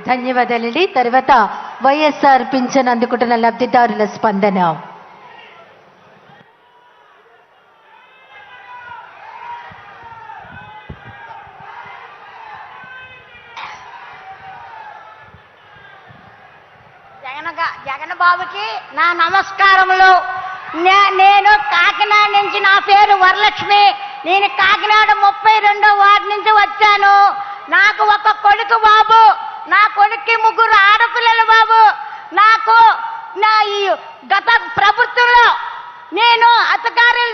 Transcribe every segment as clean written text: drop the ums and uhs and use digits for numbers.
ధన్యవాదాలండి. తర్వాత వైఎస్ఆర్ పింఛన్ అందుకుంటున్న లబ్ధిదారుల స్పందన. జగన్ బాబుకి నా నమస్కారములు. నేను కాకినాడ నుంచి, నా పేరు వరలక్ష్మి. నేను కాకినాడ 32వ వార్డు నుంచి వచ్చాను. నాకు ఒక కొడుకు బాబు, నా కొడుక్కి 3 ఆడపిల్లలు బాబు. నాకు నా ఈ గత ప్రభుత్వంలో నేను అధికారుల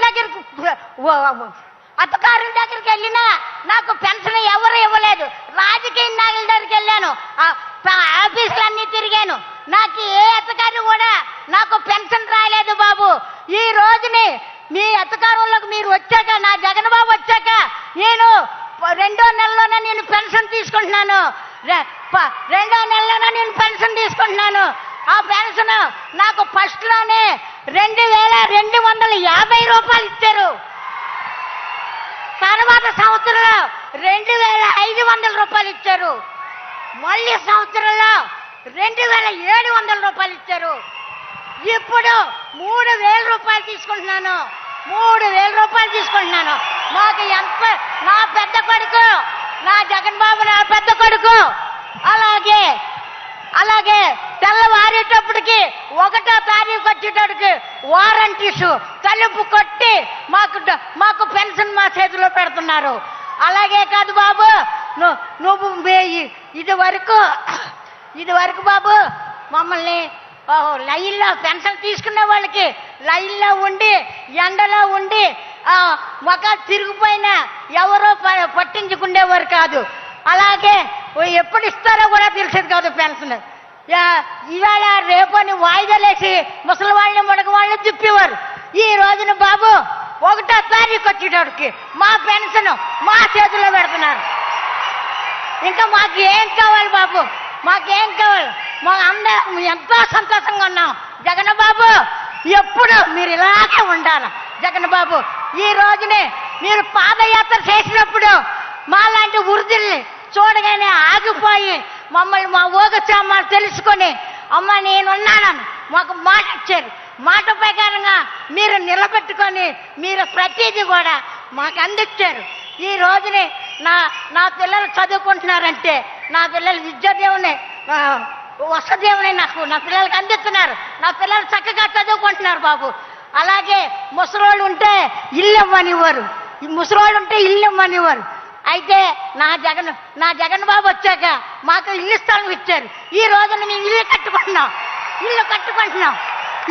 దగ్గరికి వెళ్ళినా నాకు పెన్షన్ ఎవరు ఇవ్వలేదు. రాజకీయ నాయకుల దగ్గరికి వెళ్ళాను, ఆఫీసులన్నీ తిరిగాను. నాకు ఏ అధికారి కూడా నాకు పెన్షన్ రాలేదు బాబు. ఈ రోజుని మీ అధికారంలోకి మీరు వచ్చాక, నా జగన్ బాబు వచ్చాక నేను 2వ నెలలోనే నేను పెన్షన్ తీసుకుంటున్నాను. 2వ నెలలోనే నేను పెన్షన్ తీసుకుంటున్నాను. ఆ పెన్షన్ నాకు ఫస్ట్లోనే 2250 రూపాయలు ఇచ్చారు. తర్వాత సంవత్సరంలో 2500 రూపాయలు ఇచ్చారు. మళ్ళీ సంవత్సరంలో 2700 రూపాయలు ఇచ్చారు. ఇప్పుడు 3000 రూపాయలు తీసుకుంటున్నాను. 3000 రూపాయలు తీసుకుంటున్నాను. మాకు ఎంత, నా పెద్ద కొడుకు, నా జగన్ బాబు నా పెద్ద కొడుకు, అలాగే తెల్లవారేటప్పటికి 1వ తారీఖు వచ్చేటప్పటికి వారంటీసు తలుపు కొట్టి మాకు పెన్షన్ మా చేతిలో పెడుతున్నారు. అలాగే కాదు బాబు, నువ్వు ఇది వరకు బాబు మమ్మల్ని లైన్లో పెన్షన్ తీసుకునే వాళ్ళకి లైన్లో ఉండి, ఎండలో ఉండి, మొఖాలు తిరిగిపోయినా ఎవరో పట్టించుకునేవారు కాదు. అలాగే ఎప్పుడు ఇస్తారో కూడా తెలిసేది కాదు పెన్షన్. ఇవాళ రేపని వాయిదాలేసి ముసలి వాళ్ళని మడక వాళ్ళని తిప్పేవారు. ఈ రోజున బాబు 1వ తారీఖు వచ్చేటప్పటికి మా పెన్షన్ మా చేతిలో పెడుతున్నారు. ఇంకా మాకు ఏం కావాలి బాబు? మాకేం కావాలి? మా అందరం ఎంతో సంతోషంగా ఉన్నాం. జగన్ బాబు ఎప్పుడు మీరు ఇలాగే ఉండాలి. జగన్ బాబు ఈ రోజునే మీరు పాదయాత్ర చేసినప్పుడు మాలాంటి వృద్ధుల్ని చూడగానే ఆగిపోయి మమ్మల్ని మా ఊగచామాలు తెలుసుకొని, అమ్మ నేనున్నానని మాకు మాట ఇచ్చారు. మాట ప్రకారంగా మీరు నిలబెట్టుకొని మీరు ప్రతిదీ కూడా మాకు అందించారు. ఈ రోజుని నా పిల్లలు చదువుకుంటున్నారంటే, నా పిల్లలు విద్యాదేవుని వసదేవుని నా పిల్లలకి అందిస్తున్నారు. నా పిల్లలు చక్కగా చదువుకుంటున్నారు బాబు. అలాగే ముసలోళ్ళు ఉంటే ఇల్లు ఇవ్వనివ్వరు, ముసలోళ్ళు ఉంటే ఇల్లు ఇవ్వనివ్వరు. అయితే నా జగన్ బాబు వచ్చాక మాకు ఇల్లు స్థలం ఇచ్చారు. ఈ రోజున మేము ఇల్లు కట్టుకుంటున్నాం.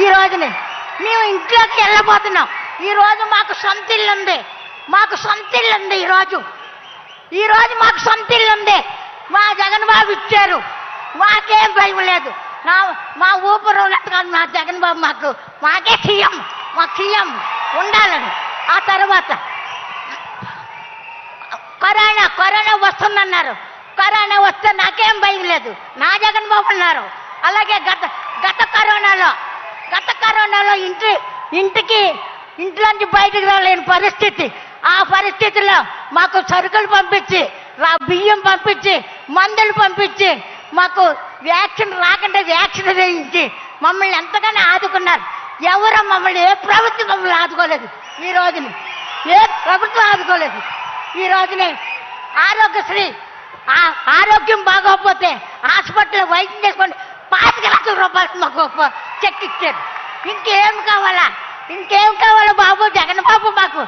ఈ రోజుని మేము ఇంట్లోకి వెళ్ళబోతున్నాం. ఈ రోజు మాకు సొంత ఇల్లు ఉంది. ఈ రోజు మాకు సొంత ఇల్లు ఉంది. మా జగన్ బాబు ఇచ్చారు. మాకేం భయం లేదు. మా ఊపిరి ఉన్నట్టుగా మా జగన్ బాబు మాకే సీఎం ఉండాలని. ఆ తర్వాత కరోనా వస్తుందన్నారు. కరోనా వస్తే నాకేం భయం లేదు. నా జగన్ బాబు ఉన్నారు. అలాగే గత కరోనాలో ఇంట్లోంచి బయటకు రాలేని పరిస్థితి. ఆ పరిస్థితుల్లో మాకు సరుకులు పంపించి, బియ్యం పంపించి, మందులు పంపించి, మాకు వ్యాక్సిన్ రాకుండా వ్యాక్సిన్ వేయించి మమ్మల్ని ఎంతగానో ఆదుకున్నారు. ఎవరో మమ్మల్ని ఏ ప్రభుత్వం మమ్మల్ని ఆదుకోలేదు. ఈ రోజుని ఏ ప్రభుత్వం ఆదుకోలేదు. ఈ రోజునే ఆరోగ్యశ్రీ, ఆరోగ్యం బాగోకపోతే హాస్పిటల్ వైద్యం చేసుకొని 25 లక్షల రూపాయలు మాకు చెక్ ఇచ్చారు. ఇంకేం కావాలా బాబు? జగన్ బాబు మాకు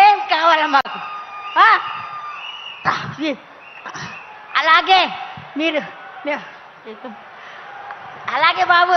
ఏం కావాలా మాకు? అలాగే అలాగే బాబు